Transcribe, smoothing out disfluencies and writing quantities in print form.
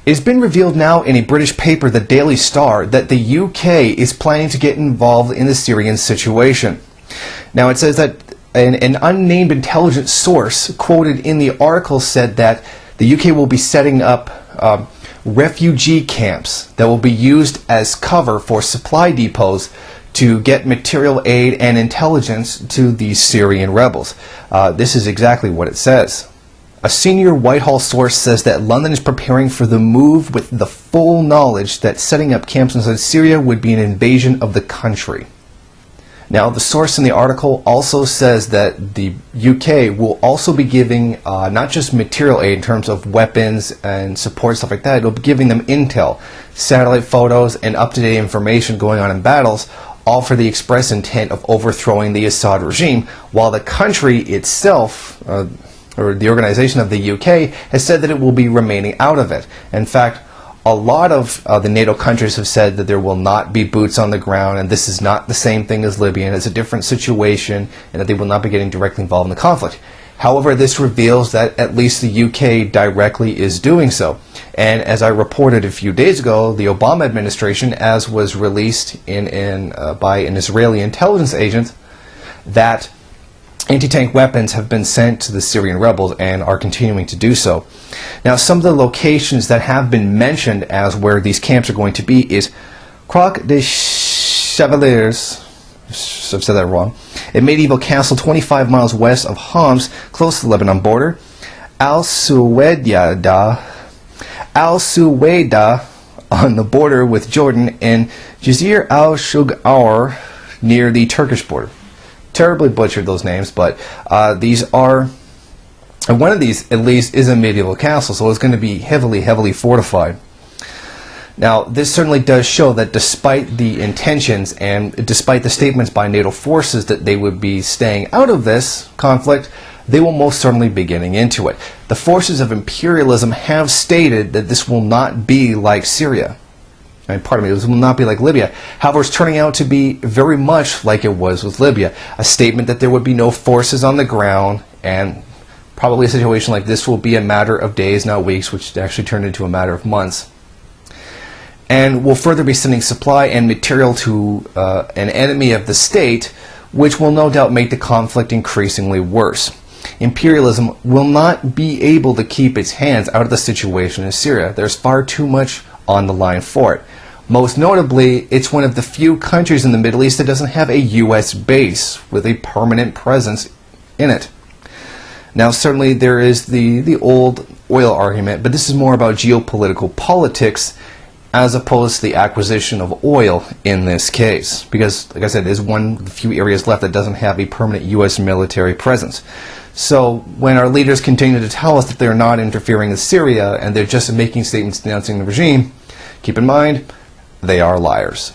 It's been revealed now in a British paper, the Daily Star, that the UK is planning to get involved in the Syrian situation. Now it says that an unnamed intelligence source quoted in the article said that the UK will be setting up refugee camps that will be used as cover for supply depots to get material aid and intelligence to the Syrian rebels. This is exactly what it says. A senior Whitehall source says that London is preparing for the move with the full knowledge that setting up camps inside Syria would be an invasion of the country. Now, the source in the article also says that the UK will also be giving not just material aid in terms of weapons and support, stuff like that. It'll be giving them intel, satellite photos, and up-to-date information going on in battles, all for the express intent of overthrowing the Assad regime, while the country itself, or the organization of the UK, has said that it will be remaining out of it. In fact, a lot of the NATO countries have said that there will not be boots on the ground, and this is not the same thing as Libya, and it's a different situation, and that they will not be getting directly involved in the conflict. However, this reveals that at least the UK directly is doing so. And as I reported a few days ago, the Obama administration, as was released by an Israeli intelligence agent, that anti-tank weapons have been sent to the Syrian rebels and are continuing to do so. Now, some of the locations that have been mentioned as where these camps are going to be is Croix des Chevaliers, I've said that wrong, a medieval castle 25 miles west of Homs, close to the Lebanon border, Al-Suwaida on the border with Jordan, and Jazir al-Shughar near the Turkish border. Terribly butchered those names, but these are, one of these at least is a medieval castle, so it's going to be heavily fortified. Now, this certainly does show that despite the intentions and despite the statements by NATO forces that they would be staying out of this conflict, they will most certainly be getting into it. The forces of imperialism have stated that this will not be like Syria. This will not be like Libya. However, it's turning out to be very much like it was with Libya. A statement that there would be no forces on the ground, and probably a situation like this will be a matter of days, not weeks, which actually turned into a matter of months. And will further be sending supply and material to an enemy of the state, which will no doubt make the conflict increasingly worse. Imperialism will not be able to keep its hands out of the situation in Syria. There's far too much on the line for it. Most notably, it's one of the few countries in the Middle East that doesn't have a U.S. base with a permanent presence in it. Now, certainly there is the old oil argument, but this is more about geopolitical politics as opposed to the acquisition of oil in this case. Because, like I said, there's one of the few areas left that doesn't have a permanent U.S. military presence. So when our leaders continue to tell us that they're not interfering in Syria and they're just making statements denouncing the regime, keep in mind, they are liars.